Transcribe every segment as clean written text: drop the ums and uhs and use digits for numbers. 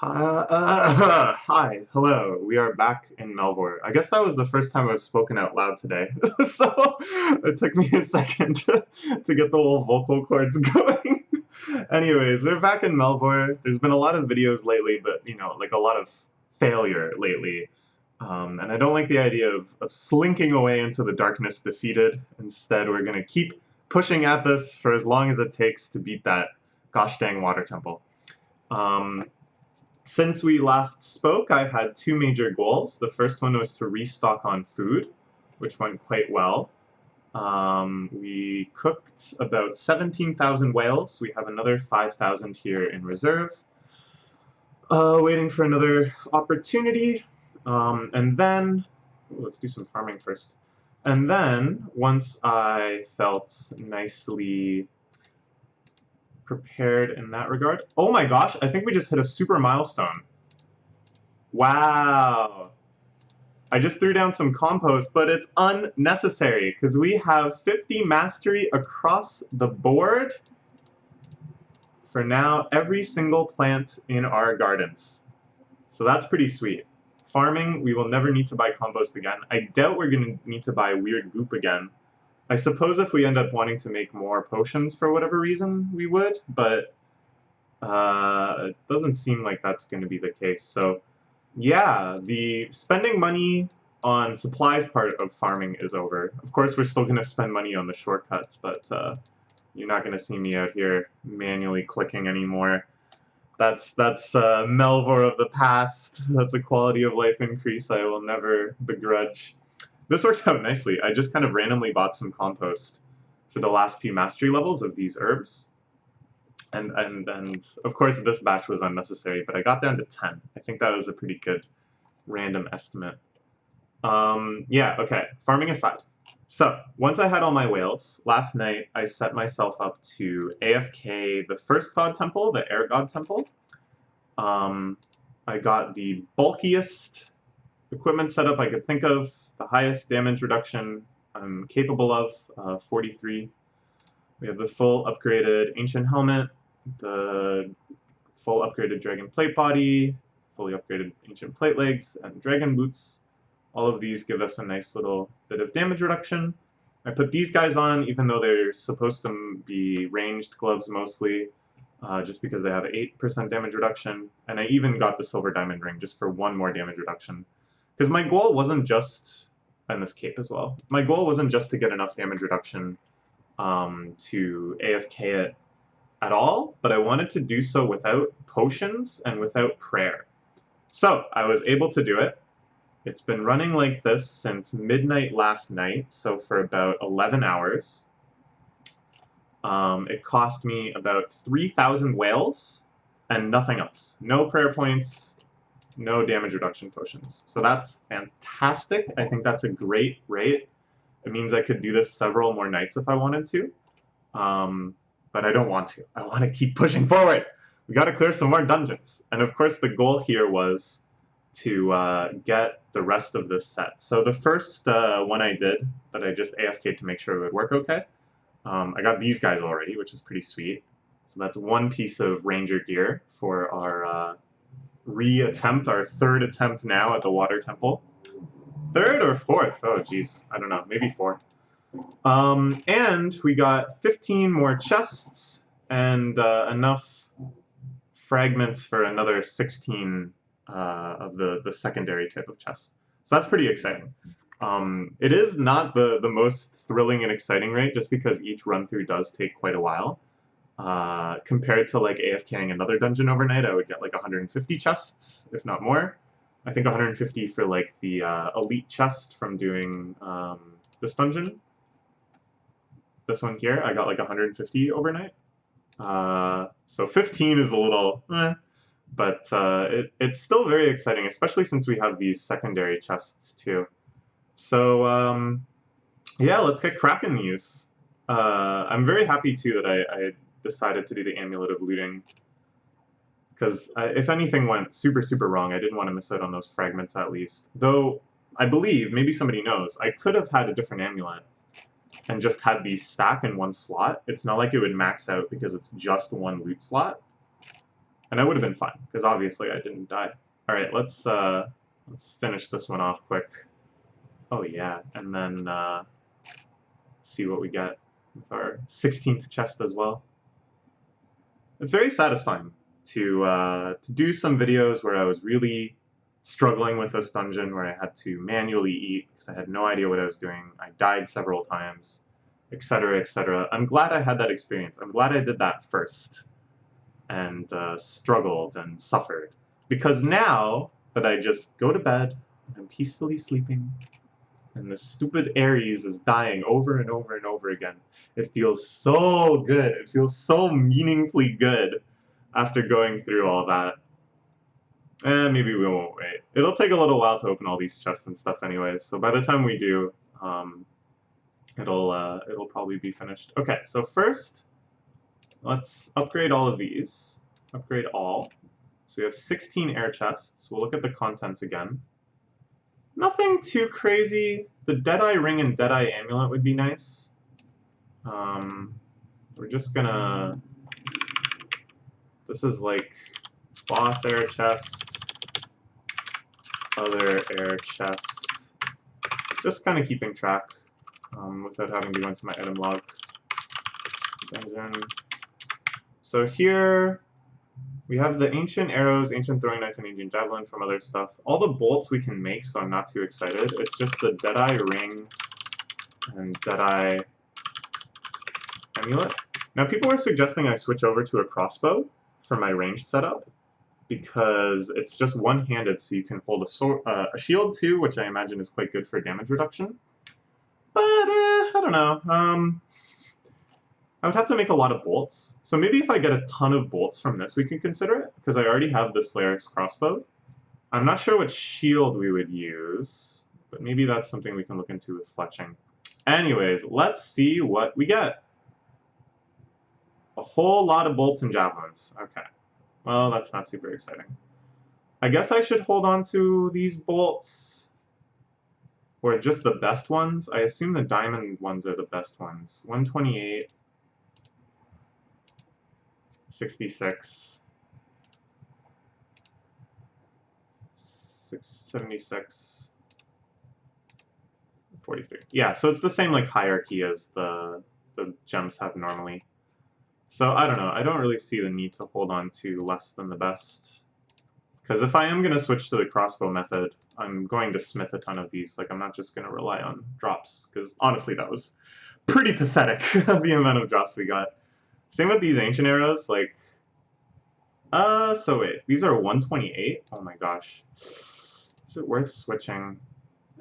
Hi, hello. We are back in Melvor. I guess that was the first time I've spoken out loud today, so it took me a second to get the whole vocal cords going. Anyways, we're back in Melvor. There's been a lot of videos lately, but like a lot of failure lately. And I don't like the idea of slinking away into the darkness defeated. Instead, we're gonna keep pushing at this for as long as it takes to beat that gosh dang water temple. Um, since we last spoke, I had two major goals. The first one was to restock on food, which went quite well. We cooked about 17,000 whales. We have another 5,000 here in reserve. Waiting for another opportunity. And then, let's do some farming first. And then, once I felt nicely prepared in that regard. Oh my gosh, I think we just hit a super milestone. Wow. I just threw down some compost, but it's unnecessary because we have 50 mastery across the board for now every single plant in our gardens. So that's pretty sweet. Farming, we will never need to buy compost again. I doubt we're going to need to buy weird goop again. I suppose if we end up wanting to make more potions for whatever reason, we would, but it doesn't seem like that's going to be the case. So yeah, the spending money on supplies part of farming is over. Of course, we're still going to spend money on the shortcuts, but you're not going to see me out here manually clicking anymore. That's Melvor of the past. That's a quality of life increase I will never begrudge. This worked out nicely. I just kind of randomly bought some compost for the last few mastery levels of these herbs. And of course this batch was unnecessary, but I got down to 10. I think that was a pretty good random estimate. Yeah, okay, farming aside. So, once I had all my whales, last night I set myself up to AFK the first god temple, the air god temple. I got the bulkiest equipment setup I could think of, the highest damage reduction I'm capable of, 43. We have the full upgraded ancient helmet, the full upgraded dragon plate body, fully upgraded ancient plate legs, and dragon boots. All of these give us a nice little bit of damage reduction. I put these guys on even though they're supposed to be ranged gloves mostly, just because they have 8% damage reduction, and I even got the silver diamond ring just for one more damage reduction. Because my goal wasn't just, and this cape as well, my goal wasn't just to get enough damage reduction to AFK it at all, but I wanted to do so without potions and without prayer. So I was able to do it. It's been running like this since midnight last night, so for about 11 hours. It cost me about 3,000 whales and nothing else. No prayer points, no damage reduction potions. So that's fantastic. I think that's a great rate. It means I could do this several more nights if I wanted to. But I don't want to. I want to keep pushing forward. We got to clear some more dungeons. And of course, the goal here was to get the rest of this set. So the first one I did, that I just AFK'd to make sure it would work okay, I got these guys already, which is pretty sweet. So that's one piece of ranger gear for our re-attempt, our third attempt now at the water temple. Third or fourth? Oh, geez. I don't know. Maybe fourth. And we got 15 more chests and enough fragments for another 16 of the secondary type of chests. So that's pretty exciting. It is not the most thrilling and exciting rate, just because each run-through does take quite a while. Compared to like AFKing another dungeon overnight, I would get like 150 chests, if not more. I think 150 for like the elite chest from doing this dungeon. This one here, I got like 150 overnight. So 15 is a little but it's still very exciting, especially since we have these secondary chests too. So yeah, let's get cracking these. I'm very happy too that I decided to do the Amulet of Looting, because if anything went super wrong, I didn't want to miss out on those fragments at least. Though, I believe, maybe somebody knows, I could have had a different amulet and just had these stack in one slot. It's not like it would max out because it's just one loot slot. And I would have been fine, because obviously I didn't die. Alright, let's finish this one off quick. Oh yeah, and then see what we get with our 16th chest as well. It's very satisfying to do some videos where I was really struggling with this dungeon, where I had to manually eat because I had no idea what I was doing. I died several times, etc., etc. I'm glad I had that experience. I'm glad I did that first and struggled and suffered. Because now that I just go to bed and I'm peacefully sleeping, and the stupid Ares is dying over and over and over again, it feels so good. It feels so meaningfully good after going through all that. And maybe we won't wait. It'll take a little while to open all these chests and stuff anyways, so by the time we do, it'll probably be finished. Okay, so first, let's upgrade all of these. Upgrade all. So we have 16 air chests. We'll look at the contents again. Nothing too crazy. The Deadeye Ring and Deadeye Amulet would be nice. We're just gonna... This is like boss air chests, other air chests. Just kind of keeping track without having to go into my item log. Dungeon. So here we have the ancient arrows, ancient throwing knife, and ancient javelin from other stuff. All the bolts we can make, so I'm not too excited. It's just the Deadeye Ring and Deadeye Amulet. Now people were suggesting I switch over to a crossbow for my range setup, because it's just one-handed, so you can hold a sword, a shield too, which I imagine is quite good for damage reduction. But I don't know. I would have to make a lot of bolts, so maybe if I get a ton of bolts from this, we can consider it, because I already have the Slayer's crossbow. I'm not sure what shield we would use, but maybe that's something we can look into with fletching. Anyways, let's see what we get. A whole lot of bolts and javelins. Okay. Well, that's not super exciting. I guess I should hold on to these bolts, or just the best ones. I assume the diamond ones are the best ones. 128. 66, 676, 43. Yeah, so it's the same like hierarchy as the gems have normally. So I don't know. I don't really see the need to hold on to less than the best. Because if I am going to switch to the crossbow method, I'm going to smith a ton of these. Like, I'm not just going to rely on drops. Because honestly, that was pretty pathetic, the amount of drops we got. Same with these ancient arrows, like, so wait, these are 128? Oh my gosh. Is it worth switching?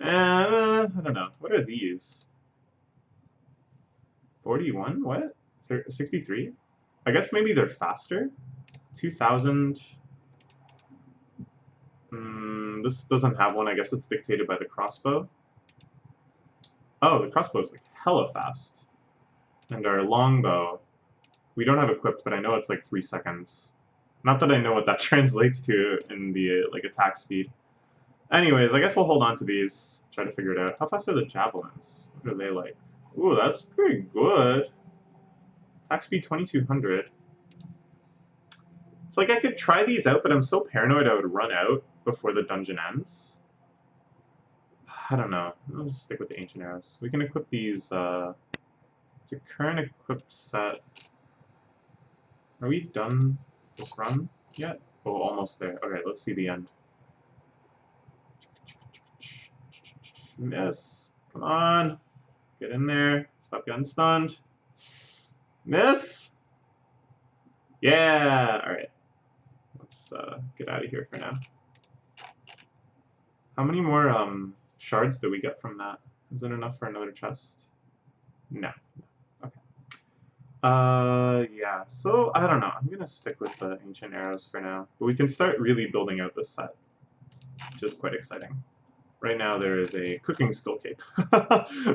I don't know. What are these? 41? What? 63? I guess maybe they're faster? 2000. This doesn't have one. I guess it's dictated by the crossbow. Oh, the crossbow is like hella fast. And our longbow, we don't have equipped, but I know it's like 3 seconds. Not that I know what that translates to in the like attack speed. Anyways, I guess we'll hold on to these, try to figure it out. How fast are the javelins? What are they like? Ooh, that's pretty good. Attack speed 2200. It's like I could try these out, but I'm so paranoid I would run out before the dungeon ends. I don't know. I'll just stick with the ancient arrows. We can equip these, it's a current equipped set. Are we done this run yet? Oh, almost there. Okay, let's see the end. Miss. Come on. Get in there. Stop getting stunned. Miss. Yeah. All right. Let's get out of here for now. How many more shards do we get from that? Is it enough for another chest? No. Okay. Yeah. So I don't know. I'm gonna stick with the ancient arrows for now, but we can start really building out this set, which is quite exciting. Right now there is a cooking skill cape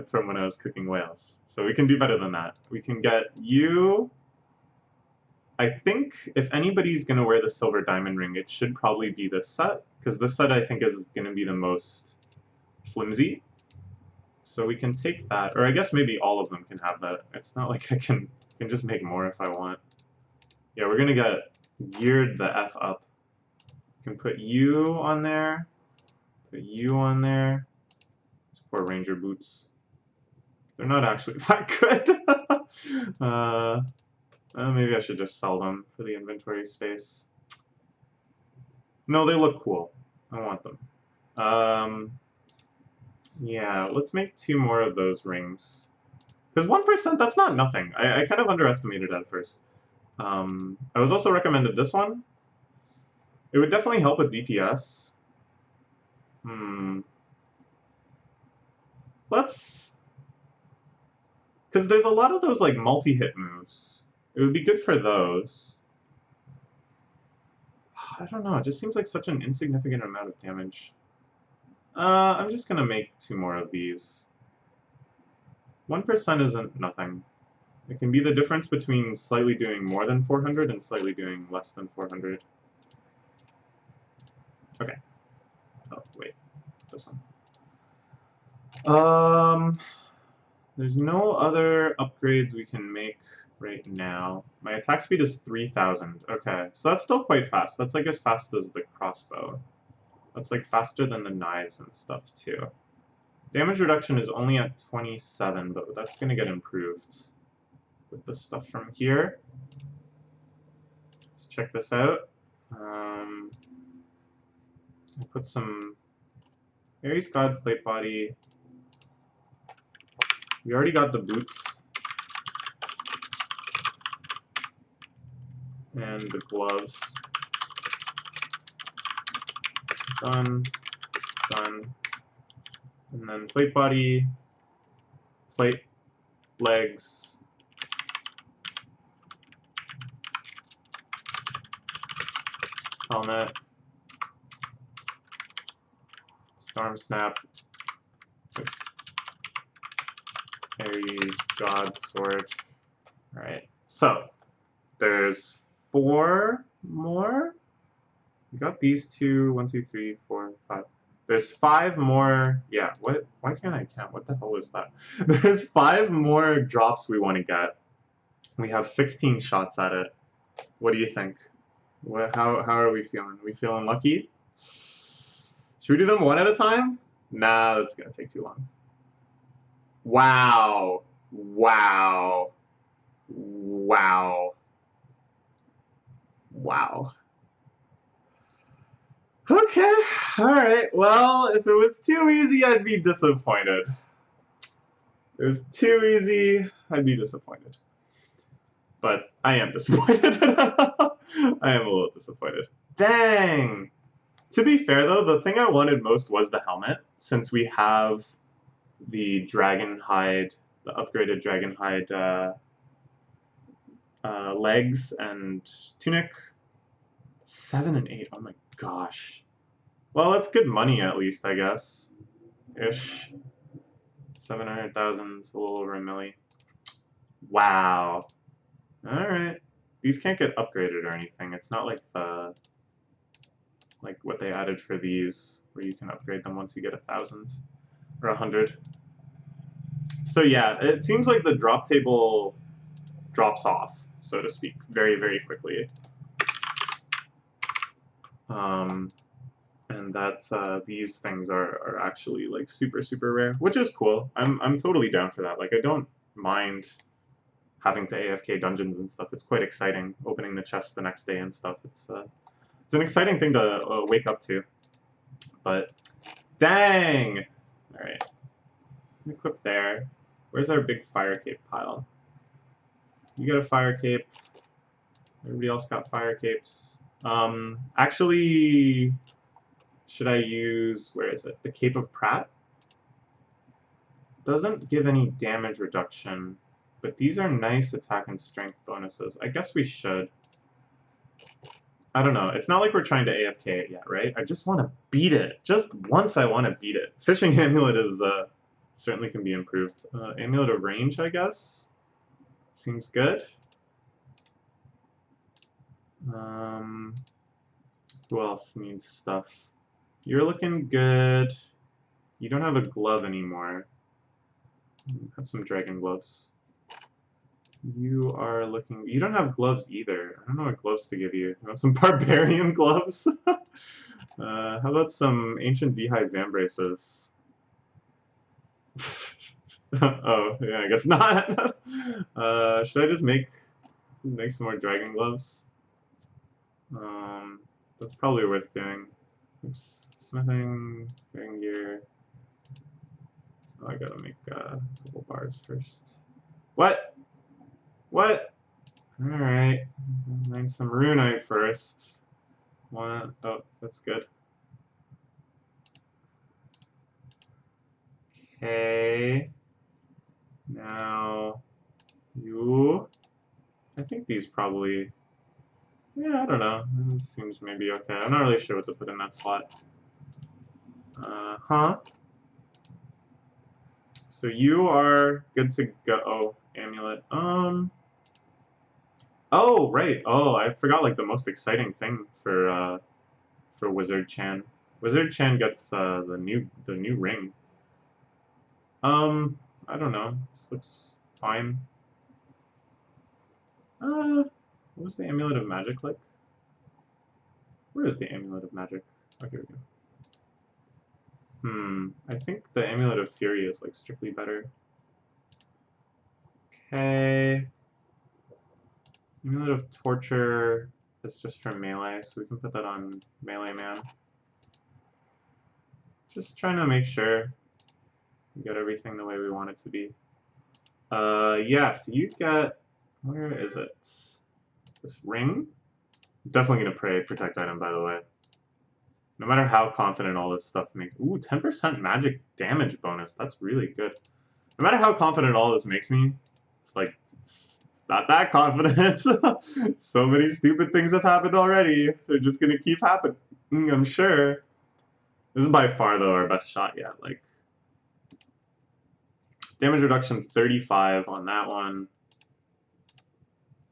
from when I was cooking whales. So we can do better than that. We can get you... I think if anybody's going to wear the silver diamond ring, it should probably be this set, because this set I think is going to be the most flimsy. So we can take that, or I guess maybe all of them can have that. It's not like I can just make more if I want. Yeah, we're going to get geared the F up. You can put you on there, put you on there. These poor ranger boots. They're not actually that good. Maybe I should just sell them for the inventory space. No, they look cool. I want them. Yeah, let's make 2 more of those rings. Because 1%, that's not nothing. I kind of underestimated it at first. I was also recommended this one. It would definitely help with DPS. Let's... Because there's a lot of those, like, multi-hit moves. It would be good for those. I don't know, it just seems like such an insignificant amount of damage. I'm just gonna make 2 more of these. 1% isn't nothing. It can be the difference between slightly doing more than 400 and slightly doing less than 400. Okay. Oh, wait. This one. There's no other upgrades we can make right now. My attack speed is 3,000. Okay, so that's still quite fast. That's like as fast as the crossbow. That's like faster than the knives and stuff too. Damage reduction is only at 27, but that's gonna get improved with the stuff from here. Let's check this out. I put some Ares God plate body. We already got the boots and the gloves. Done. Done. And then plate body, plate, legs, helmet, storm snap, oops, Ares God sword. Alright, so there's 4 more. We got these 2, 1, 2, 3, 4, 5. There's 5 more. Yeah, what? Why can't I count? What the hell is that? There's 5 more drops we want to get. We have 16 shots at it. What do you think? How are we feeling? We feeling lucky? Should we do them one at a time? Nah, that's gonna take too long. Wow. Wow. Wow. Wow. Okay, alright, well, if it was too easy, I'd be disappointed. If it was too easy, I'd be disappointed. But I am disappointed. I am a little disappointed. Dang! To be fair, though, the thing I wanted most was the helmet, since we have the dragon hide, the upgraded dragon hide legs and tunic. 7 and 8, oh my gosh. Well, that's good money at least, I guess. Ish. 700,000, it's a little over a milli. Wow. Alright. These can't get upgraded or anything. It's not like the... like what they added for these, where you can upgrade them once you get 1,000. Or 100. So yeah, it seems like the drop table drops off, so to speak, very, very quickly. And that these things are actually like super, super rare, which is cool. I'm totally down for that. Like, I don't mind having to AFK dungeons and stuff. It's quite exciting, opening the chest the next day and stuff. It's an exciting thing to wake up to. But dang! All right, equip there. Where's our big fire cape pile? You got a fire cape. Everybody else got fire capes. Actually, should I use, where is it? The Cape of Pratt? Doesn't give any damage reduction, but these are nice attack and strength bonuses. I guess we should. I don't know. It's not like we're trying to AFK it yet, right? I just want to beat it. Just once I want to beat it. Fishing Amulet is, certainly can be improved. Amulet of Range, I guess? Seems good. Who else needs stuff? You're looking good. You don't have a glove anymore. Have some dragon gloves. You are looking... You don't have gloves either. I don't know what gloves to give you. You want some barbarian gloves? How about some ancient D'hide Vambraces? Oh, yeah, I guess not. Should I just make some more dragon gloves? That's probably worth doing. Oops. Smithing, dragon gear. Oh, I gotta make a couple bars first. What? What? Alright. Make some runite first. One. Oh, that's good. Okay. Now, you. I think these probably. Yeah, I don't know. It seems maybe okay. I'm not really sure what to put in that slot. Huh? So you are good to go. Oh, amulet. Oh, right. Oh, I forgot like the most exciting thing for Wizard Chan. Wizard Chan gets the new ring. I don't know. This looks fine. What was the Amulet of Magic like? Where is the Amulet of Magic? Oh, here we go. I think the Amulet of Fury is like strictly better. Okay. Amulet of Torture is just for melee, so we can put that on Melee Man. Just trying to make sure we get everything the way we want it to be. Yeah, so you get... Where is it? This ring? Definitely gonna protect item, by the way. No matter how confident all this stuff makes... Ooh, 10% magic damage bonus. That's really good. No matter how confident all this makes me, it's like, it's not that confident. So many stupid things have happened already. They're just gonna keep happening, I'm sure. This is by far, though, our best shot yet. Like, damage reduction 35 on that one.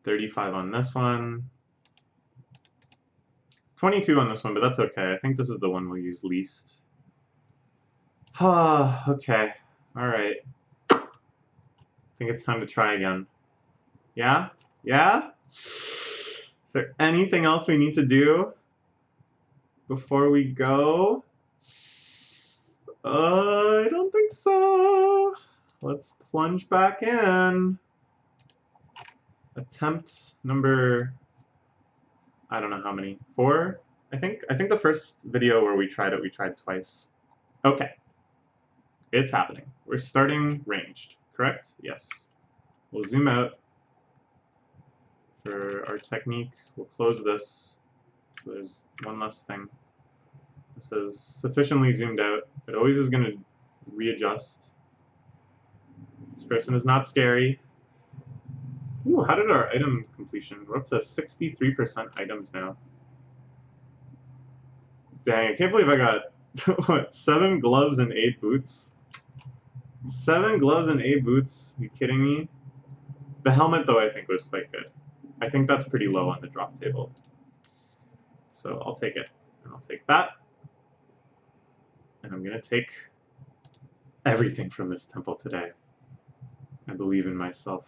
35 on this one. 22 on this one, but that's okay. I think this is the one we'll use least. Okay. Alright. I think it's time to try again. Yeah? Yeah? Is there anything else we need to do before we go? I don't think so. Let's plunge back in. Attempt number... I don't know how many. 4? I think the first video where we tried it, we tried twice. Okay. It's happening. We're starting ranged, correct? Yes. We'll zoom out for our technique. We'll close this. So there's one less thing. This is sufficiently zoomed out. It always is going to readjust. This person is not scary. Ooh, how did our item completion? We're up to 63% items now. Dang, I can't believe I got, what, 7 gloves and 8 boots? 7 gloves and 8 boots? Are you kidding me? The helmet, though, I think was quite good. I think that's pretty low on the drop table. So I'll take it. And I'll take that. And I'm going to take everything from this temple today. I believe in myself.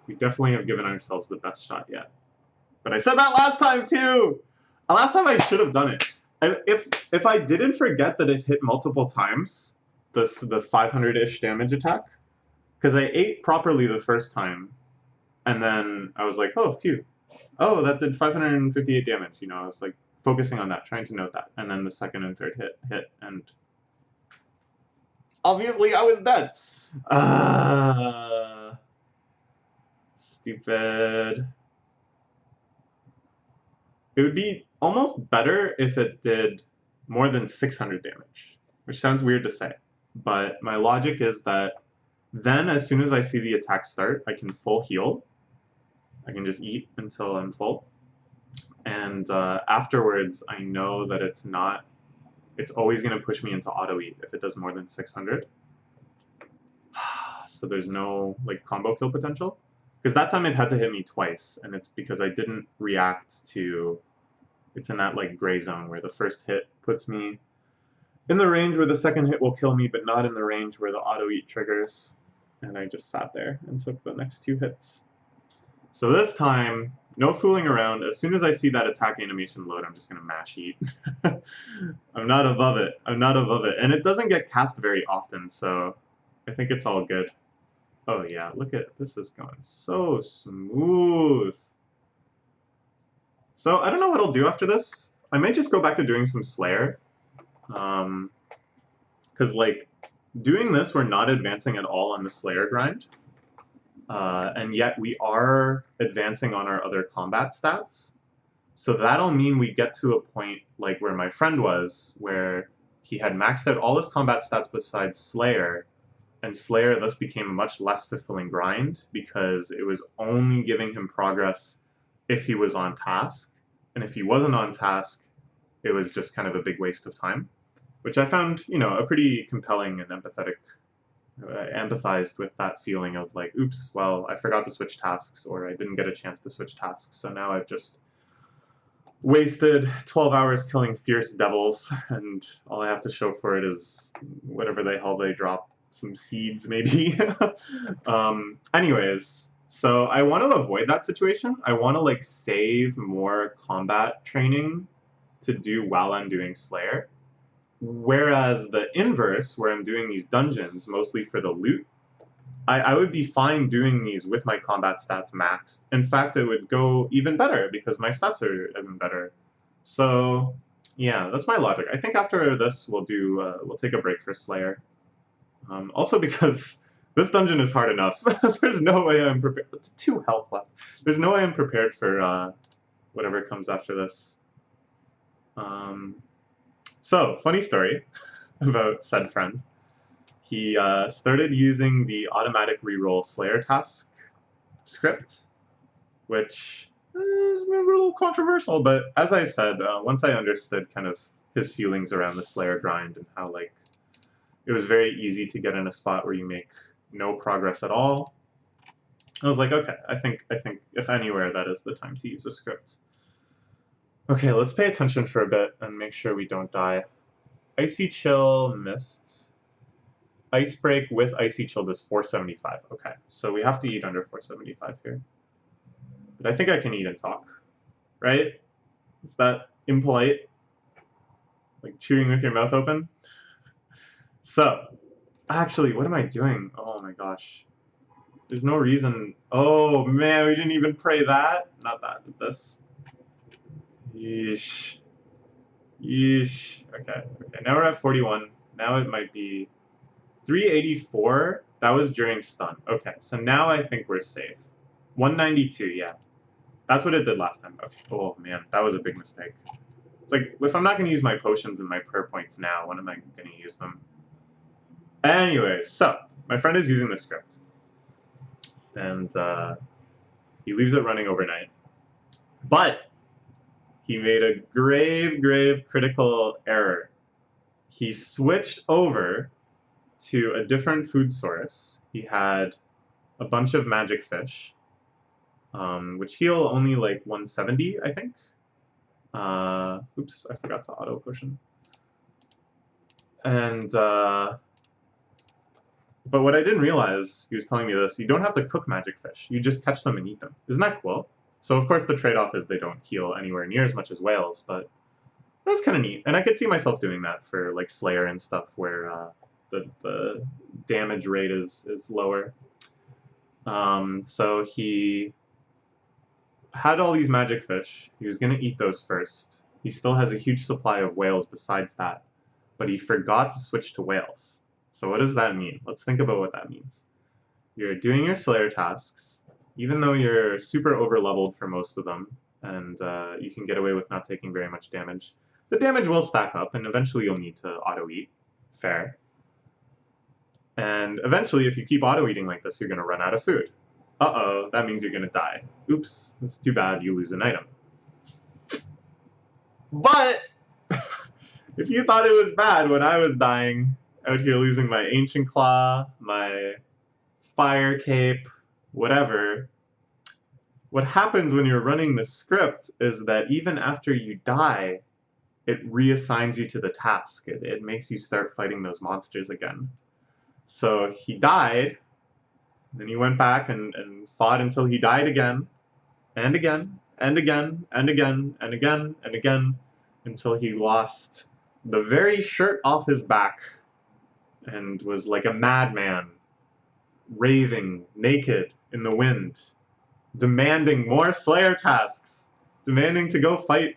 We definitely have given ourselves the best shot yet. But I said that last time, too! Last time I should have done it. If I didn't forget that it hit multiple times, the 500-ish damage attack, because I ate properly the first time, and then I was like, oh, phew. Oh, that did 558 damage. You know, I was like focusing on that, trying to note that. And then the second and third hit, and obviously I was dead. Stupid. It would be almost better if it did more than 600 damage, which sounds weird to say. But my logic is that then as soon as I see the attack start, I can full heal. I can just eat until I'm full. And afterwards, I know that it's always going to push me into auto-eat if it does more than 600. So there's no like combo kill potential. Because that time it had to hit me twice, and it's because I didn't react to... It's in that like gray zone where the first hit puts me in the range where the second hit will kill me, but not in the range where the auto-eat triggers. and I just sat there and took the next 2 hits. So this time, no fooling around. As soon as I see that attack animation load, I'm just gonna mash eat. I'm not above it. I'm not above it. And it doesn't get cast very often, so I think it's all good. Oh yeah, look at this is going so smooth. So I don't know what I'll do after this. I might just go back to doing some Slayer. Because like doing this, we're not advancing at all on the Slayer grind. And yet we are advancing on our other combat stats. So that'll mean we get to a point like where my friend was, where he had maxed out all his combat stats besides Slayer, and Slayer thus became a much less fulfilling grind because it was only giving him progress if he was on task. And if he wasn't on task, it was just kind of a big waste of time, which I found, you know, a pretty compelling and empathetic. I empathized with that feeling of like, oops, well, I forgot to switch tasks, or I didn't get a chance to switch tasks, so now I've just wasted 12 hours killing fierce devils, and all I have to show for it is whatever the hell they drop, some seeds maybe. Anyways, so I want to avoid that situation. I want to like save more combat training to do while I'm doing Slayer. Whereas the inverse, where I'm doing these dungeons mostly for the loot, I would be fine doing these with my combat stats maxed. In fact, it would go even better because my stats are even better. So yeah, that's my logic. I think after this we'll take a break for Slayer. Also because this dungeon is hard enough. There's no way I'm prepared. It's 2 health left. There's no way I'm prepared for whatever comes after this. So, funny story about said friend. He started using the automatic reroll Slayer task script, which is a little controversial, but as I said, once I understood kind of his feelings around the Slayer grind and how like it was very easy to get in a spot where you make no progress at all, I was like, okay, I think if anywhere, that is the time to use a script. Okay, let's pay attention for a bit and make sure we don't die. Icy Chill missed. Ice Break with Icy Chill does 475. Okay, so we have to eat under 475 here. But I think I can eat and talk, right? Is that impolite? Like chewing with your mouth open? So, actually, what am I doing? Oh my gosh. There's no reason. Oh man, we didn't even pray that. Not that, but this. Yeesh. Yeesh. Okay, okay. Now we're at 41. Now it might be 384. That was during stun. Okay, so now I think we're safe. 192, yeah. That's what it did last time. Okay. Oh man, that was a big mistake. It's like, if I'm not going to use my potions and my prayer points now, when am I going to use them? Anyways, so, my friend is using the script. And he leaves it running overnight. But he made a grave, grave critical error. He switched over to a different food source. He had a bunch of magic fish, which heal only like 170, I think. Oops, I forgot to auto potion. And but what I didn't realize, he was telling me this, you don't have to cook magic fish. You just catch them and eat them. Isn't that cool? So of course the trade-off is they don't heal anywhere near as much as whales, but that's kind of neat. And I could see myself doing that for like Slayer and stuff where the damage rate is lower. So he had all these magic fish. He was going to eat those first. He still has a huge supply of whales besides that, but he forgot to switch to whales. So what does that mean? Let's think about what that means. You're doing your Slayer tasks, even though you're super over-leveled for most of them, and you can get away with not taking very much damage. The damage will stack up, and eventually you'll need to auto-eat. Fair. And eventually, if you keep auto-eating like this, you're going to run out of food. Uh-oh, that means you're going to die. Oops, that's too bad, you lose an item. But, if you thought it was bad when I was dying, out here losing my Ancient Claw, my Fire Cape, whatever, what happens when you're running the script is that even after you die, it reassigns you to the task. It makes you start fighting those monsters again. So he died, Then he went back and fought until he died again, and again, and again, and again, and again, and again, until he lost the very shirt off his back and was like a madman, raving, naked, in the wind, demanding more Slayer tasks, demanding to go fight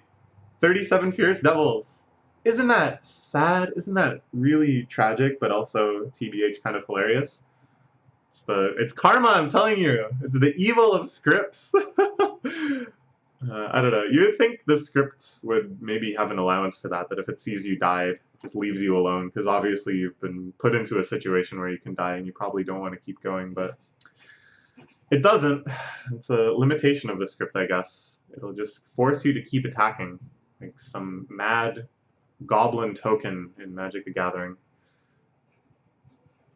37 Fierce Devils. Isn't that sad? Isn't that really tragic, but also TBH kind of hilarious? It's karma, I'm telling you. It's the evil of scripts. I don't know. You would think the script would maybe have an allowance for that if it sees you die, it just leaves you alone, because obviously you've been put into a situation where you can die and you probably don't want to keep going, but it doesn't. It's a limitation of the script, I guess. It'll just force you to keep attacking, like some mad goblin token in Magic the Gathering.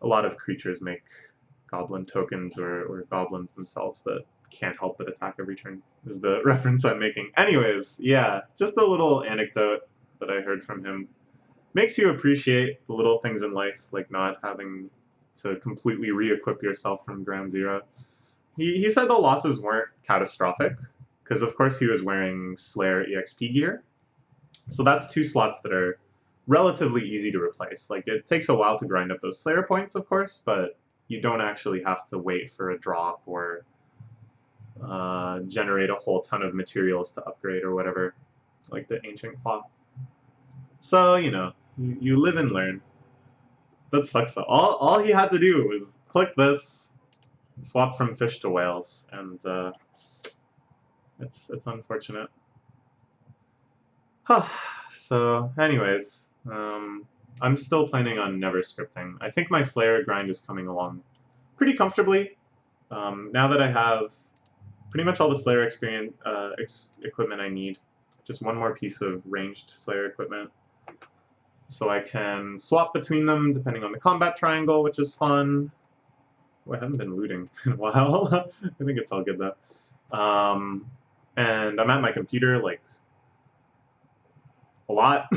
A lot of creatures make goblin tokens or goblins themselves that can't help but attack every turn, is the reference I'm making. Anyways, yeah, just a little anecdote that I heard from him. Makes you appreciate the little things in life, like not having to completely re-equip yourself from ground zero. He said the losses weren't catastrophic, because of course he was wearing Slayer EXP gear. So that's 2 slots that are relatively easy to replace. Like, it takes a while to grind up those Slayer points, of course, but you don't actually have to wait for a drop or generate a whole ton of materials to upgrade or whatever, like the Ancient Claw. So, you know, you live and learn. That sucks though. All he had to do was click this, swap from fish to whales, and it's unfortunate. So, anyways, I'm still planning on never scripting. I think my Slayer grind is coming along pretty comfortably. Now that I have pretty much all the Slayer equipment I need, just one more piece of ranged Slayer equipment, so I can swap between them depending on the combat triangle, which is fun. Oh, I haven't been looting in a while. I think it's all good though. And I'm at my computer like a lot.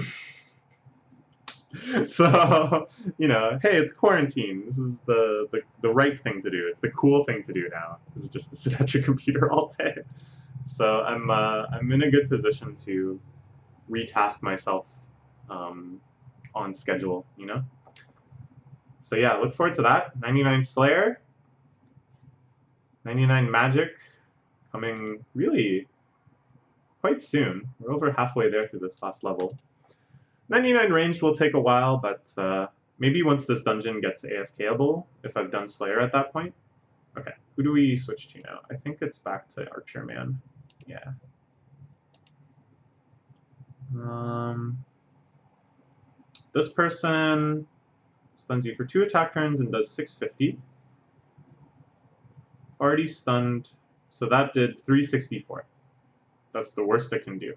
So, you know, hey, it's quarantine. This is the right thing to do. It's the cool thing to do now. This is just to sit at your computer all day. So I'm in a good position to retask myself on schedule, you know? So yeah, look forward to that. 99 Slayer, 99 Magic, coming really quite soon. We're over halfway there through this last level. 99 ranged will take a while, but maybe once this dungeon gets AFKable, if I've done Slayer at that point. Okay, who do we switch to now? I think it's back to Archer Man. Yeah. This person stuns you for 2 attack turns and does 650. Already stunned, so that did 364. That's the worst it can do.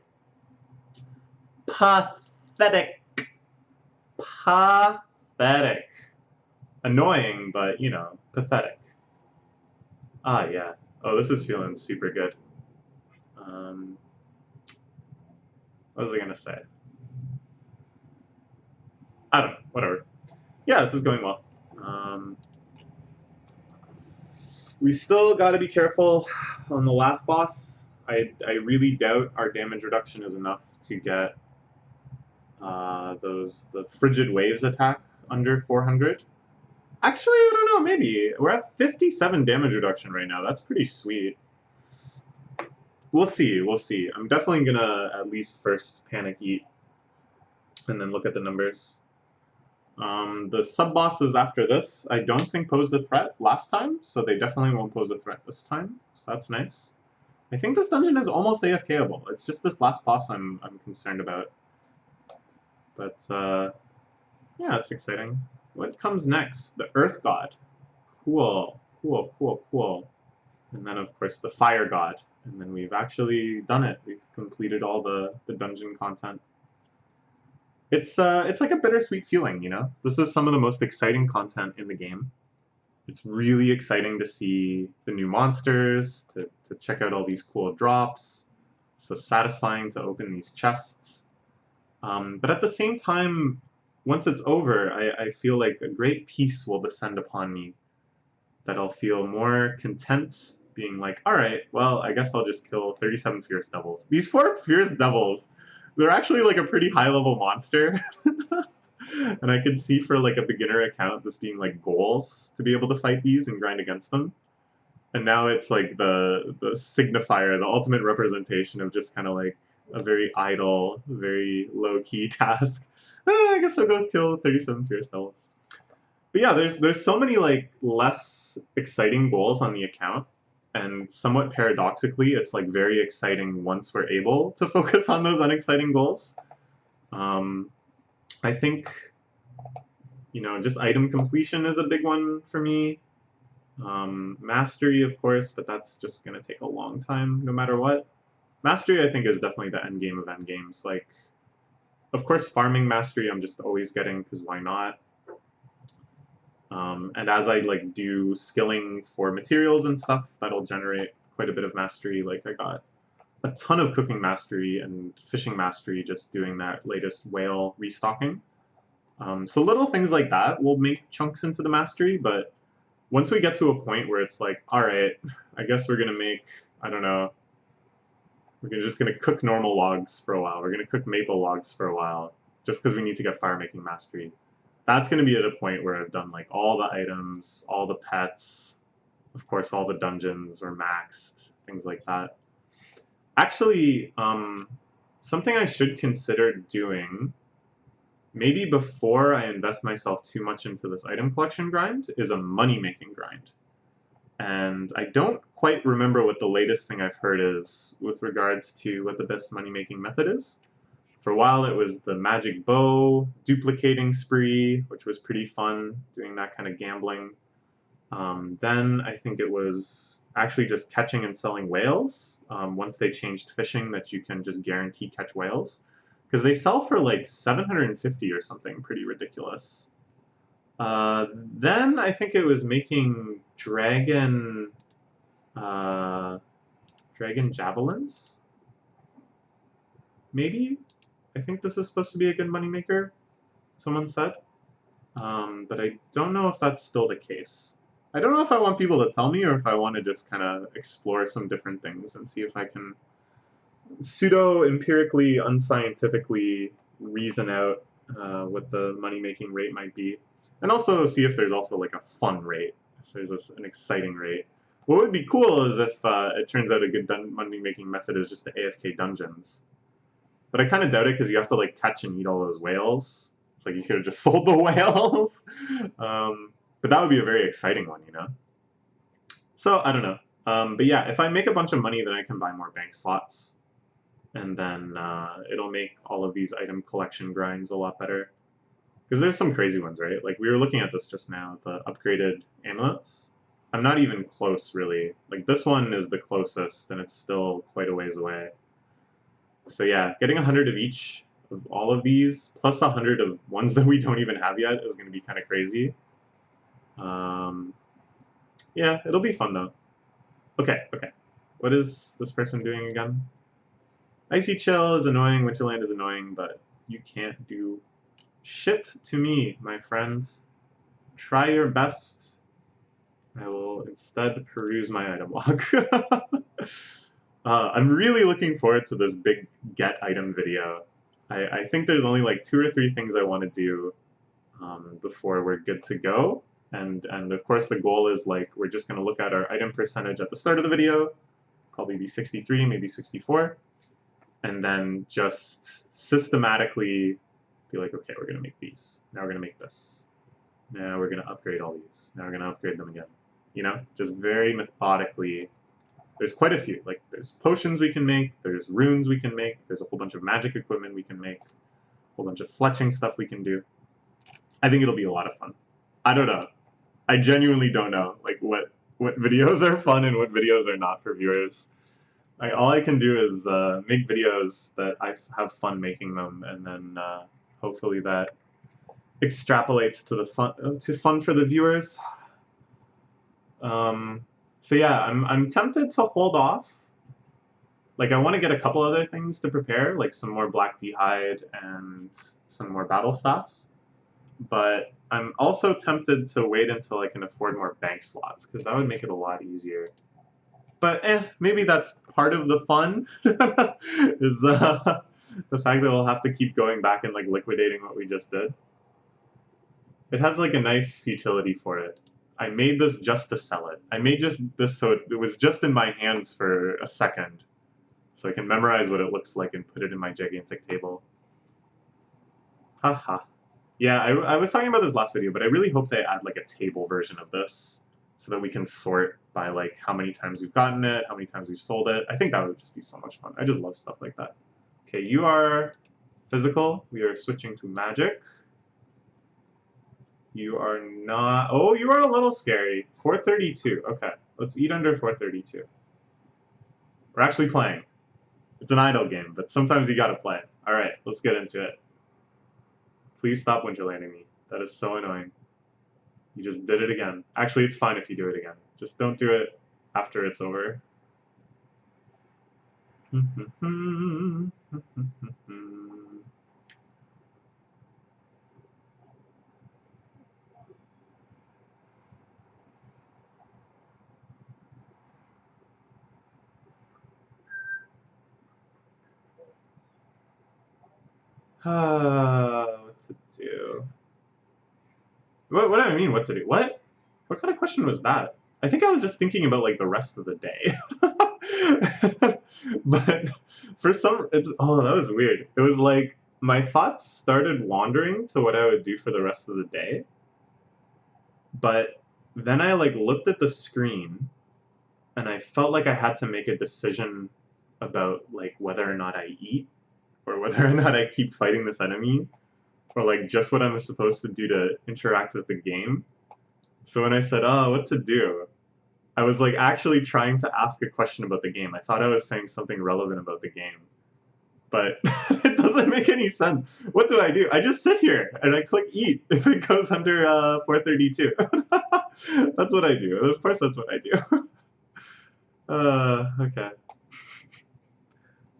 Pathetic. Pathetic. Annoying, but, you know, pathetic. Ah, yeah. Oh, this is feeling super good. What was I gonna say? I don't know. Whatever. Yeah, this is going well. We still got to be careful on the last boss. I really doubt our damage reduction is enough to get the Frigid Waves attack under 400. Actually, I don't know, maybe. We're at 57 damage reduction right now. That's pretty sweet. We'll see, we'll see. I'm definitely gonna at least first panic eat and then look at the numbers. The sub-bosses after this, I don't think posed a threat last time, so they definitely won't pose a threat this time, so that's nice. I think this dungeon is almost AFKable. It's just this last boss I'm concerned about. But, yeah, it's exciting. What comes next? The Earth God. Cool, cool, cool, cool. And then, of course, the Fire God. And then we've actually done it. We've completed all the dungeon content. It's like a bittersweet feeling, you know? This is some of the most exciting content in the game. It's really exciting to see the new monsters, to check out all these cool drops. So satisfying to open these chests. But at the same time, once it's over, I feel like a great peace will descend upon me. that I'll feel more content being like, all right, well, I guess I'll just kill 37 Fierce Devils. These 4 Fierce Devils, they're actually like a pretty high level monster. And I could see for like a beginner account this being like goals to be able to fight these and grind against them. And now it's like the signifier, the ultimate representation of just kind of like a very idle, very low key task. I guess I'll go kill 37 Fierce Devils. But yeah, there's so many like less exciting goals on the account, and somewhat paradoxically, it's like very exciting once we're able to focus on those unexciting goals. I think, you know, just item completion is a big one for me. Mastery, of course, but that's just gonna take a long time no matter what. Mastery, I think, is definitely the end game of end games. Like, of course, farming mastery I'm just always getting because why not? And as I like do skilling for materials and stuff, that'll generate quite a bit of mastery. Like I got a ton of cooking mastery and fishing mastery just doing that latest whale restocking. So little things like that will make chunks into the mastery, but once we get to a point where it's like, all right, I guess we're gonna make, I don't know, just gonna cook normal logs for a while. We're gonna cook maple logs for a while, just because we need to get fire making mastery. That's gonna be at a point where I've done like all the items, all the pets, of course, all the dungeons were maxed, things like that. Actually, something I should consider doing, maybe before I invest myself too much into this item collection grind, is a money-making grind. And I don't quite remember what the latest thing I've heard is with regards to what the best money-making method is. For a while it was the magic bow duplicating spree, which was pretty fun, doing that kind of gambling. Then I think it was actually just catching and selling whales. Once they changed fishing that you can just guarantee catch whales. Because they sell for like 750 or something pretty ridiculous. Then I think it was making dragon javelins. Maybe? I think this is supposed to be a good moneymaker, someone said. But I don't know if that's still the case. I don't know if I want people to tell me or if I want to just kind of explore some different things and see if I can pseudo-empirically, unscientifically reason out what the money-making rate might be. And also see if there's also like a fun rate, if there's an exciting rate. What would be cool is if it turns out a good money-making method is just the AFK dungeons. But I kind of doubt it because you have to like catch and eat all those whales. It's like you could have just sold the whales. But that would be a very exciting one, you know? So, I don't know. But yeah, if I make a bunch of money, then I can buy more bank slots. And then it'll make all of these item collection grinds a lot better. Because there's some crazy ones, right? Like, we were looking at this just now, the upgraded amulets. I'm not even close, really. Like, this one is the closest, and it's still quite a ways away. So yeah, getting 100 of each of all of these, plus 100 of ones that we don't even have yet, is going to be kind of crazy. Yeah, it'll be fun, though. Okay. What is this person doing again? Icy Chill is annoying, Winterland is annoying, but you can't do shit to me, my friend. Try your best. I will instead peruse my item log. I'm really looking forward to this big get item video. I think there's only like 2 or 3 things I want to do before we're good to go. And of course the goal is like we're just going to look at our item percentage at the start of the video, probably be 63, maybe 64, and then just systematically be like, okay, we're going to make these. Now we're going to make this. Now we're going to upgrade all these. Now we're going to upgrade them again. You know, just very methodically. There's quite a few. Like, there's potions we can make, there's runes we can make, there's a whole bunch of magic equipment we can make, a whole bunch of fletching stuff we can do. I think it'll be a lot of fun. I don't know. I genuinely don't know, like, what videos are fun and what videos are not for viewers. All I can do is make videos that I have fun making them, and then hopefully that extrapolates to the fun for the viewers. So yeah, I'm tempted to hold off. Like, I want to get a couple other things to prepare, like some more black d'hide and some more battle staffs. but I'm also tempted to wait until I can afford more bank slots, because that would make it a lot easier. But maybe that's part of the fun, is the fact that we'll have to keep going back and like liquidating what we just did. It has like a nice futility for it. I made this just to sell it. I made just this so it was just in my hands for a second, so I can memorize what it looks like and put it in my gigantic table. Haha. Yeah, I was talking about this last video, but I really hope they add like a table version of this so that we can sort by like how many times we've gotten it, how many times we've sold it. I think that would just be so much fun. I just love stuff like that. Okay, you are physical. We are switching to magic. You are not... Oh, you are a little scary. 432. Okay, let's eat under 432. We're actually playing. It's an idle game, but sometimes you gotta play. Alright, let's get into it. Please stop winterlanding me. That is so annoying. You just did it again. Actually, it's fine if you do it again. Just don't do it after it's over. What to do? What do I mean, what to do? What? What kind of question was that? I think I was just thinking about, like, the rest of the day. But for some... Oh, that was weird. It was like, my thoughts started wandering to what I would do for the rest of the day. But then I, like, looked at the screen, and I felt like I had to make a decision about, like, whether or not I eat, or whether or not I keep fighting this enemy, or like just what I'm supposed to do to interact with the game. So when I said, oh, what to do, I was like actually trying to ask a question about the game. I thought I was saying something relevant about the game, but it doesn't make any sense. What do? I just sit here and I click eat if it goes under 432. That's what I do. Of course that's what I do. Okay.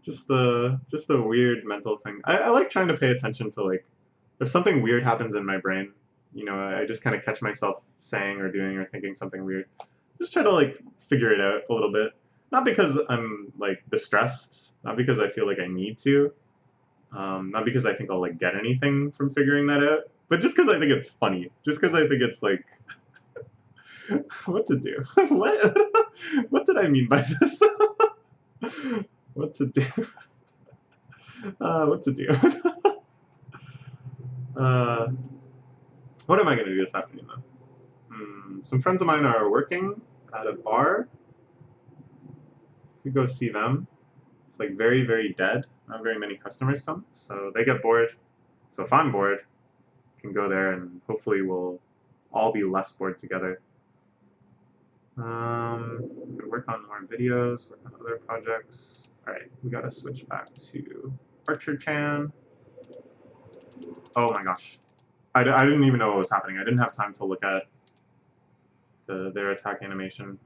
Just a weird mental thing. I like trying to pay attention to, like, if something weird happens in my brain, you know, I just kind of catch myself saying or doing or thinking something weird. Just try to, like, figure it out a little bit. Not because I'm, like, distressed, not because I feel like I need to, not because I think I'll, like, get anything from figuring that out, but just because I think it's funny. Just because I think it's, like, what to do? What? What did I mean by this? What to do? What to do? What am I going to do this afternoon, though? Some friends of mine are working at a bar. We go see them. It's like very, very dead. Not very many customers come, so they get bored. So if I'm bored, I can go there and hopefully we'll all be less bored together. We can work on more videos, work on other projects. Alright, we gotta switch back to Archer Chan. Oh my gosh. I didn't even know what was happening. I didn't have time to look at their attack animation.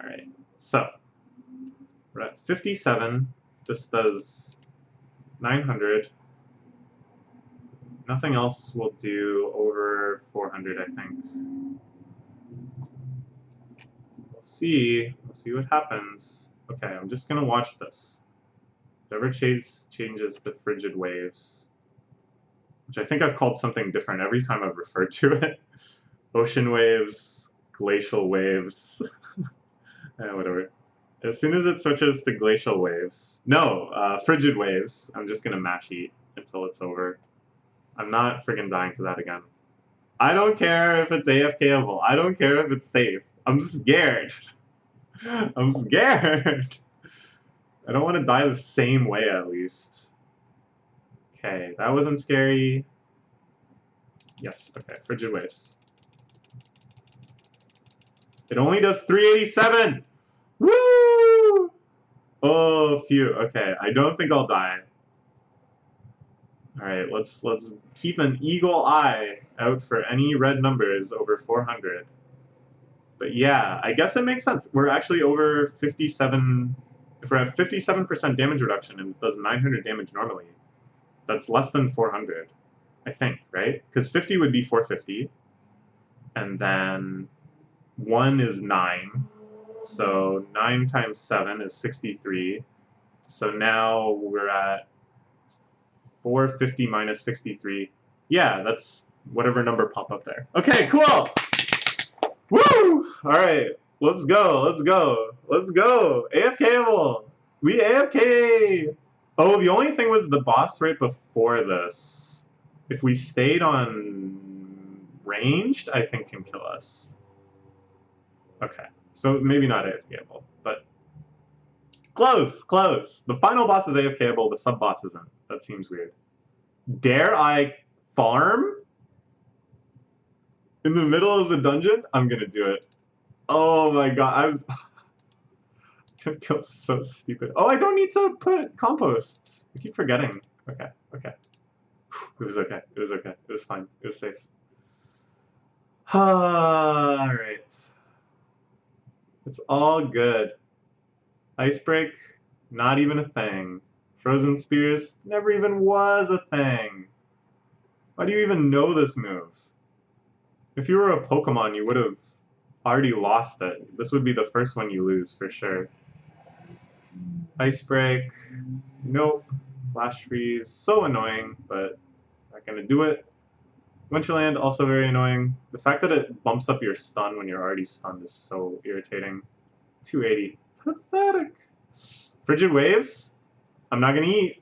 Alright, so we're at 57. This does 900. Nothing else will do over 400, I think. We'll see what happens. Okay, I'm just gonna watch this. Whatever changes to frigid waves, which I think I've called something different every time I've referred to it. Ocean waves, glacial waves, whatever. As soon as it switches to glacial waves, no, frigid waves, I'm just gonna mash eat until it's over. I'm not friggin' dying to that again. I don't care if it's AFKable. I don't care if it's safe. I'm scared. I'm scared. I don't want to die the same way, at least. Okay, that wasn't scary. Yes, okay, frigid waves. It only does 387! Woo! Oh, phew, okay, I don't think I'll die. Alright, let's keep an eagle eye out for any red numbers over 400. But yeah, I guess it makes sense. We're actually over 57... If we're at 57% damage reduction and it does 900 damage normally, that's less than 400. I think, right? Because 50 would be 450, and then 1 is 9, so 9 times 7 is 63. So now we're at 450 minus 63. Yeah, that's whatever number pop up there. Okay, cool! Woo! Alright, let's go, let's go, let's go! AFKable! We AFK! Oh, the only thing was the boss right before this. If we stayed on ranged, I think can kill us. Okay, so maybe not AFKable, but close, close. The final boss is AFKable, the sub-boss isn't. That seems weird. Dare I farm? In the middle of the dungeon? I'm gonna do it. Oh my god, I feel so stupid. Oh, I don't need to put compost. I keep forgetting. Okay, okay. It was okay, it was okay. It was fine, it was safe. Alright. It's all good. Icebreak, not even a thing. Frozen Spears, never even was a thing. Why do you even know this move? If you were a Pokemon, you would have already lost it. This would be the first one you lose, for sure. Ice Break, nope. Flash Freeze, so annoying, but not gonna do it. Winterland, also very annoying. The fact that it bumps up your stun when you're already stunned is so irritating. 280. Pathetic. Frigid Waves, I'm not gonna eat.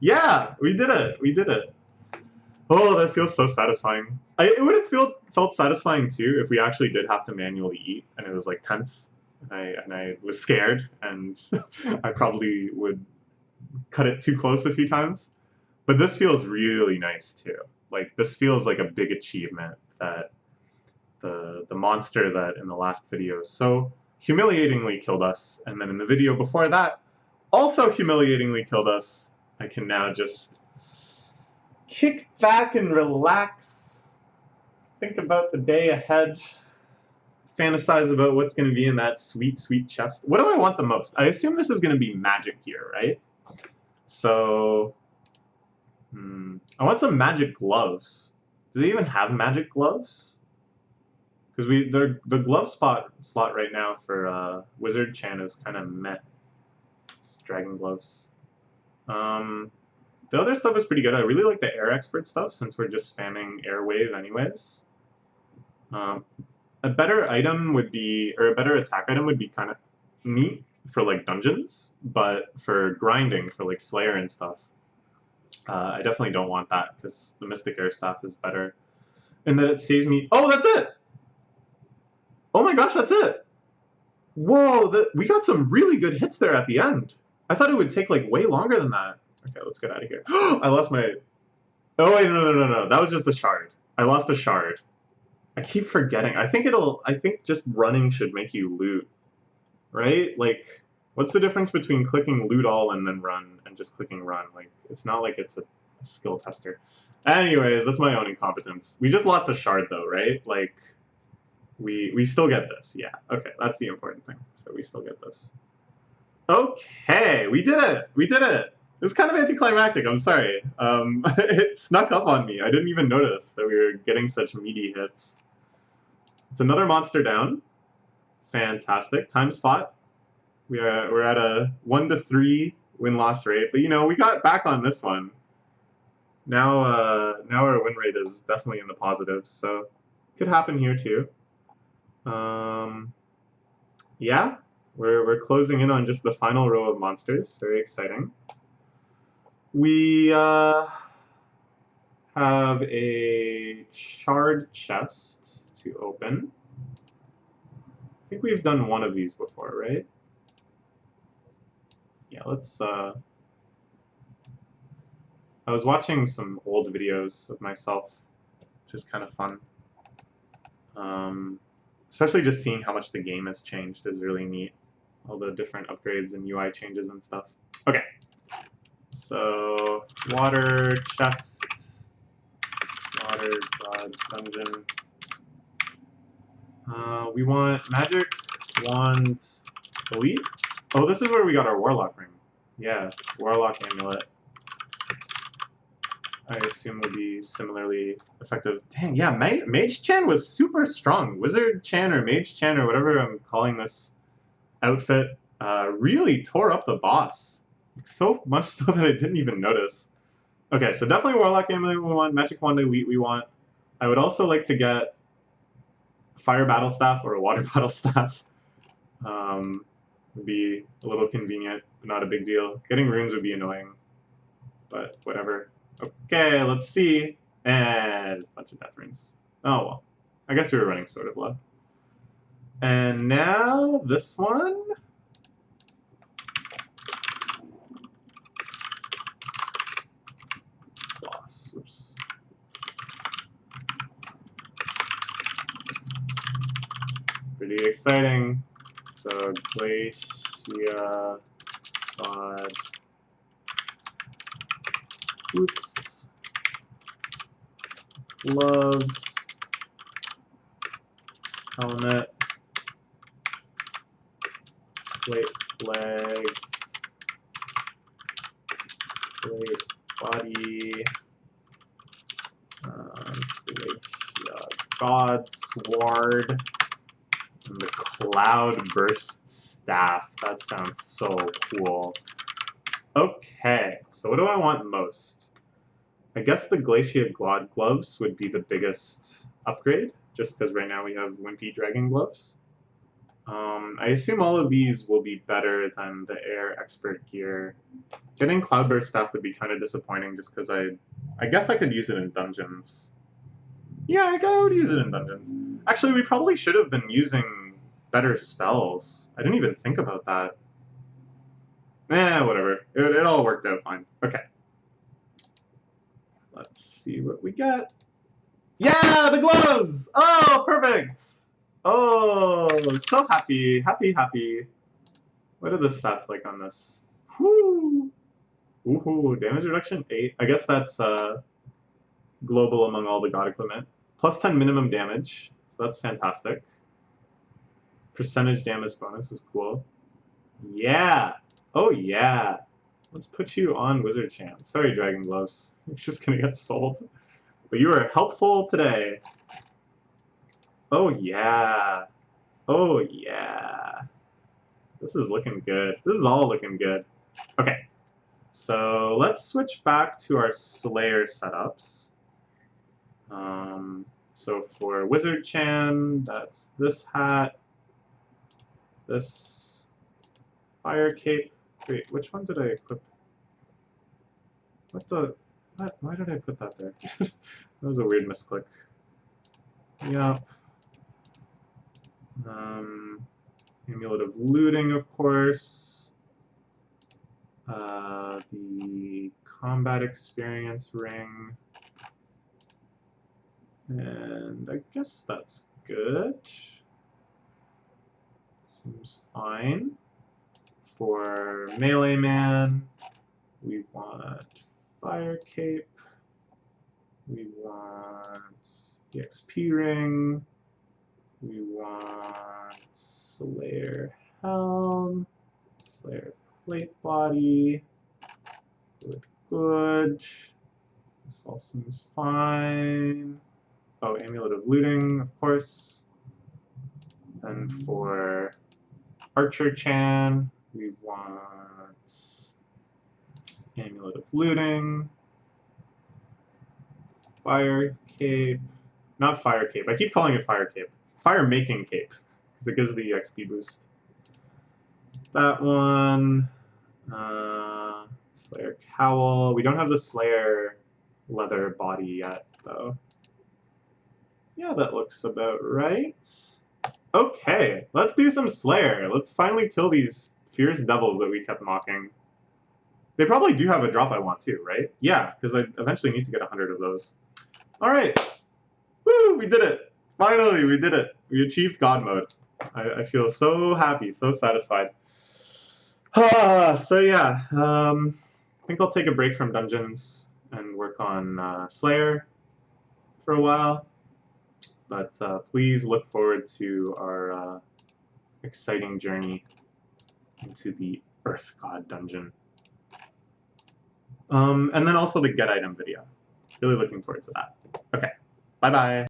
Yeah, we did it. We did it. Oh, that feels so satisfying. It would have felt satisfying too if we actually did have to manually eat and it was like tense and I was scared and I probably would cut it too close a few times. But this feels really nice too. Like this feels like a big achievement that the monster that in the last video so humiliatingly killed us, and then in the video before that also humiliatingly killed us, I can now just kick back and relax, think about the day ahead, fantasize about what's going to be in that sweet, sweet chest. What do I want the most? I assume this is going to be magic here, right? So, I want some magic gloves. Do they even have magic gloves? Because the glove slot right now for Wizard Chan is kind of meh. Just dragon gloves. The other stuff is pretty good. I really like the Air Expert stuff since we're just spamming Air Wave anyways. A better item would be, or a better attack item would be kind of neat for like dungeons, but for grinding, for like Slayer and stuff, I definitely don't want that because the Mystic Air Staff is better. And that it saves me. Oh, that's it! Oh my gosh, that's it! Whoa, we got some really good hits there at the end. I thought it would take like way longer than that. Okay, let's get out of here. I lost my... Oh wait, no. That was just a shard. I lost a shard. I keep forgetting. I think just running should make you loot. Right? Like, what's the difference between clicking loot all and then run and just clicking run? Like, it's not like it's a skill tester. Anyways, that's my own incompetence. We just lost a shard though, right? Like, we still get this. Yeah, okay, that's the important thing. So we still get this. Okay, we did it! We did it! It was kind of anticlimactic, I'm sorry. It snuck up on me. I didn't even notice that we were getting such meaty hits. It's another monster down. Fantastic. Time spot. We're at a 1-3 win-loss rate, but you know, we got back on this one. Now our win rate is definitely in the positives, so could happen here too. Yeah, we're closing in on just the final row of monsters. Very exciting. We have a shard chest to open. I think we've done one of these before, right? Yeah, let's... I was watching some old videos of myself, which is kind of fun. Especially just seeing how much the game has changed is really neat. All the different upgrades and UI changes and stuff. Okay. So, water, chest, water, dodge, dungeon. We want magic, wand, elite. Oh, this is where we got our warlock ring. Yeah, Warlock Amulet. I assume will be similarly effective. Dang, yeah, Mage Chan was super strong. Wizard Chan or Mage Chan or whatever I'm calling this outfit really tore up the boss. So much so that I didn't even notice. Okay, so definitely Warlock Amulet we want, Magic Wand Elite we want. I would also like to get Fire Battle Staff or a Water Battle Staff. Would be a little convenient, but not a big deal. Getting runes would be annoying, but whatever. Okay, let's see. And just a bunch of death runes. Oh well. I guess we were running sort of low. And now this one. Boss. Oops. Pretty exciting. So Glacia, God, boots, gloves, helmet, plate legs, plate body, Glacia, God, sword, and the Cloud Burst Staff. That sounds so cool. Okay, so what do I want most? I guess the Glacia Glod gloves would be the biggest upgrade, just because right now we have Wimpy Dragon gloves. I assume all of these will be better than the Air Expert gear. Getting Cloudburst Staff would be kind of disappointing, just because I guess I could use it in dungeons. Yeah, I would use it in dungeons. Actually, we probably should have been using better spells. I didn't even think about that. Whatever. It all worked out fine. Okay. Let's see what we got. Yeah, the gloves! Oh, perfect! Oh, so happy. Happy, happy. What are the stats like on this? Whoo! Woohoo, damage reduction 8. I guess that's global among all the god equipment. Plus 10 minimum damage, so that's fantastic. Percentage damage bonus is cool. Yeah! Oh yeah! Let's put you on Wizard Chance. Sorry, Dragon Gloves. You're just gonna get sold. But you are helpful today. Oh yeah! Oh yeah! This is looking good. This is all looking good. Okay. So let's switch back to our Slayer setups. So for Wizard Chan, that's this hat, this fire cape. Wait, which one did I equip? What the? What? Why did I put that there? That was a weird misclick. Yup. Amulet of Looting, of course. The Combat Experience Ring. And I guess that's good. Seems fine. For Melee Man, we want Fire Cape. We want the XP Ring. We want Slayer Helm. Slayer Plate Body. Good, good. This all seems fine. Oh, Amulet of Looting, of course. And for Archer Chan, we want Amulet of Looting, Fire Cape, not Fire Cape, I keep calling it Fire Cape, Fire Making Cape, because it gives the XP boost. That one, Slayer Cowl, we don't have the Slayer leather body yet, though. Yeah, that looks about right. Okay, let's do some Slayer. Let's finally kill these fierce devils that we kept mocking. They probably do have a drop I want too, right? Yeah, because I eventually need to get 100 of those. Alright. Woo, we did it! Finally, we did it. We achieved God mode. I feel so happy, so satisfied. So yeah, I think I'll take a break from dungeons and work on Slayer for a while. But please look forward to our exciting journey into the Earth God dungeon. And then also the get item video. Really looking forward to that. Okay, bye-bye.